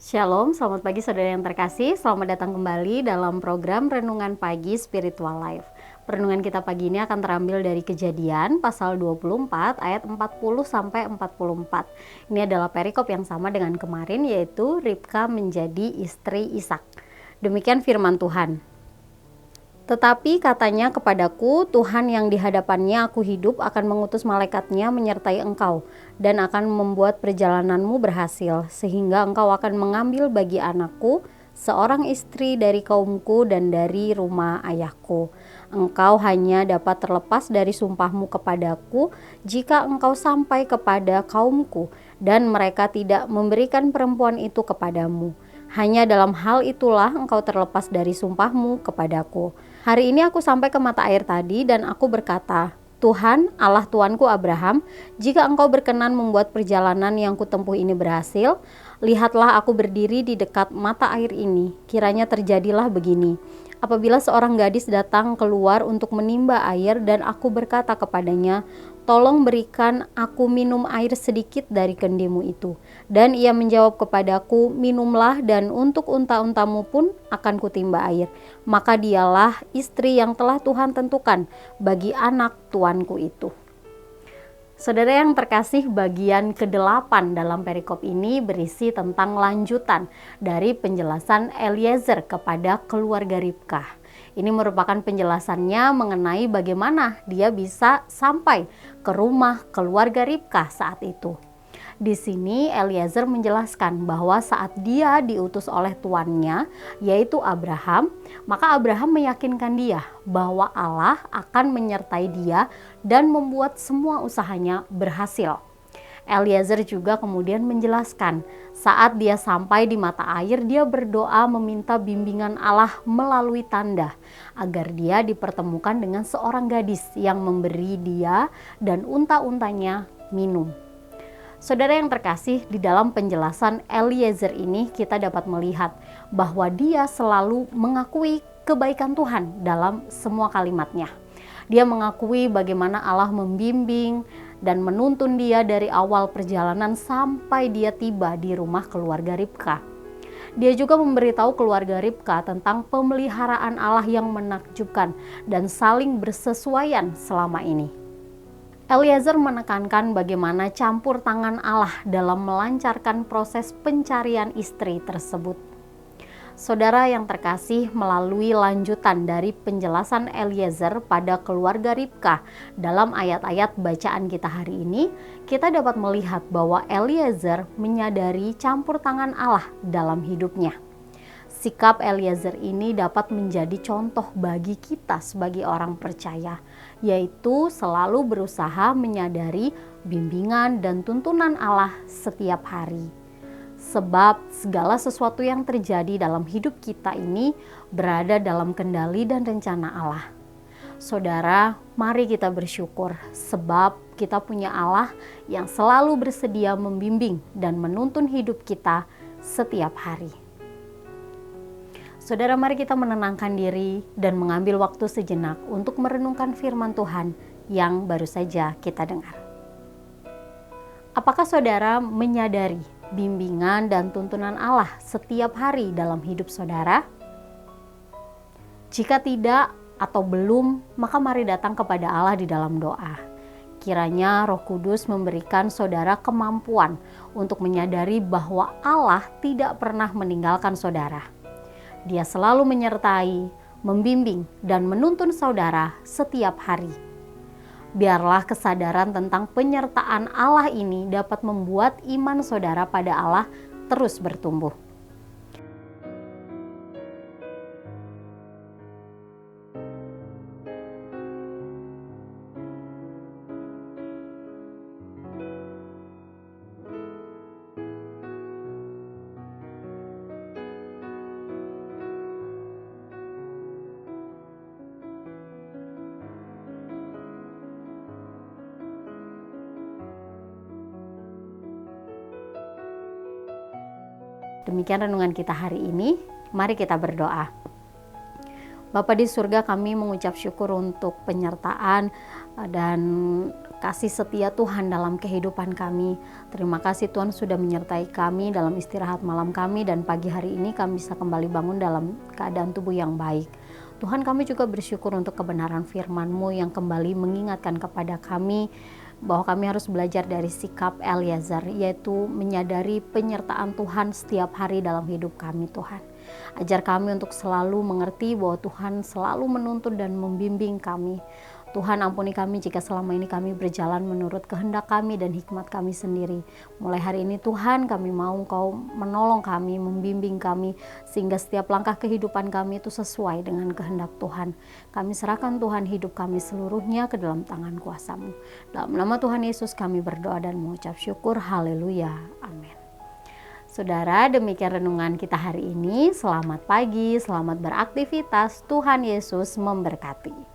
Shalom, selamat pagi saudara yang terkasih. Selamat datang kembali dalam program Renungan Pagi Spiritual Life. Renungan kita pagi ini akan terambil dari Kejadian pasal 24 ayat 40 sampai 44. Ini adalah perikop yang sama dengan kemarin, yaitu Ribka menjadi istri Ishak. Demikian firman Tuhan. Tetapi katanya kepadaku, Tuhan yang di hadapannya aku hidup akan mengutus malaikatnya menyertai engkau dan akan membuat perjalananmu berhasil, sehingga engkau akan mengambil bagi anakku seorang istri dari kaumku dan dari rumah ayahku. Engkau hanya dapat terlepas dari sumpahmu kepadaku jika engkau sampai kepada kaumku dan mereka tidak memberikan perempuan itu kepadamu. Hanya dalam hal itulah engkau terlepas dari sumpahmu kepadaku. Hari ini aku sampai ke mata air tadi dan aku berkata, Tuhan, Allah Tuanku Abraham, jika engkau berkenan membuat perjalanan yang kutempuh ini berhasil, lihatlah aku berdiri di dekat mata air ini. Kiranya terjadilah begini. Apabila seorang gadis datang keluar untuk menimba air dan aku berkata kepadanya, tolong berikan aku minum air sedikit dari kendimu itu. Dan ia menjawab kepadaku, minumlah dan untuk unta-untamu pun akan kutimba air. Maka dialah istri yang telah Tuhan tentukan bagi anak tuanku itu. Saudara yang terkasih, bagian ke-8 dalam perikop ini berisi tentang lanjutan dari penjelasan Eliezer kepada keluarga Ribka. Ini merupakan penjelasannya mengenai bagaimana dia bisa sampai ke rumah keluarga Ribka saat itu. Di sini Eliezer menjelaskan bahwa saat dia diutus oleh tuannya, yaitu Abraham, maka Abraham meyakinkan dia bahwa Allah akan menyertai dia dan membuat semua usahanya berhasil. Eliezer juga kemudian menjelaskan, saat dia sampai di mata air, dia berdoa meminta bimbingan Allah melalui tanda, agar dia dipertemukan dengan seorang gadis yang memberi dia dan unta-untanya minum. Saudara yang terkasih, di dalam penjelasan Eliezer ini kita dapat melihat bahwa dia selalu mengakui kebaikan Tuhan dalam semua kalimatnya. Dia mengakui bagaimana Allah membimbing dan menuntun dia dari awal perjalanan sampai dia tiba di rumah keluarga Ribka. Dia juga memberitahu keluarga Ribka tentang pemeliharaan Allah yang menakjubkan dan saling bersesuaian selama ini. Eliezer menekankan bagaimana campur tangan Allah dalam melancarkan proses pencarian istri tersebut. Saudara yang terkasih, melalui lanjutan dari penjelasan Eliezer pada keluarga Ribka dalam ayat-ayat bacaan kita hari ini, kita dapat melihat bahwa Eliezer menyadari campur tangan Allah dalam hidupnya. Sikap Eliezer ini dapat menjadi contoh bagi kita sebagai orang percaya, yaitu selalu berusaha menyadari bimbingan dan tuntunan Allah setiap hari. Sebab segala sesuatu yang terjadi dalam hidup kita ini berada dalam kendali dan rencana Allah. Saudara, mari kita bersyukur sebab kita punya Allah yang selalu bersedia membimbing dan menuntun hidup kita setiap hari. Saudara, mari kita menenangkan diri dan mengambil waktu sejenak untuk merenungkan firman Tuhan yang baru saja kita dengar. Apakah saudara menyadari bimbingan dan tuntunan Allah setiap hari dalam hidup saudara? Jika tidak atau belum, maka mari datang kepada Allah di dalam doa. Kiranya Roh Kudus memberikan saudara kemampuan untuk menyadari bahwa Allah tidak pernah meninggalkan saudara. Dia selalu menyertai, membimbing, dan menuntun saudara setiap hari. Biarlah kesadaran tentang penyertaan Allah ini dapat membuat iman saudara pada Allah terus bertumbuh. Demikian renungan kita hari ini. Mari kita berdoa. Bapa di surga, kami mengucap syukur untuk penyertaan dan kasih setia Tuhan dalam kehidupan kami. Terima kasih Tuhan sudah menyertai kami dalam istirahat malam kami, dan pagi hari ini kami bisa kembali bangun dalam keadaan tubuh yang baik. Tuhan, kami juga bersyukur untuk kebenaran firman-Mu yang kembali mengingatkan kepada kami bahwa kami harus belajar dari sikap Eliezer, yaitu menyadari penyertaan Tuhan setiap hari dalam hidup kami. Tuhan, ajar kami untuk selalu mengerti bahwa Tuhan selalu menuntun dan membimbing kami. Tuhan, ampuni kami jika selama ini kami berjalan menurut kehendak kami dan hikmat kami sendiri. Mulai hari ini Tuhan, kami mau Engkau menolong kami, membimbing kami, sehingga setiap langkah kehidupan kami itu sesuai dengan kehendak Tuhan. Kami serahkan Tuhan hidup kami seluruhnya ke dalam tangan kuasa-Mu. Dalam nama Tuhan Yesus kami berdoa dan mengucap syukur. Haleluya. Amin. Saudara, demikian renungan kita hari ini. Selamat pagi, selamat beraktivitas. Tuhan Yesus memberkati.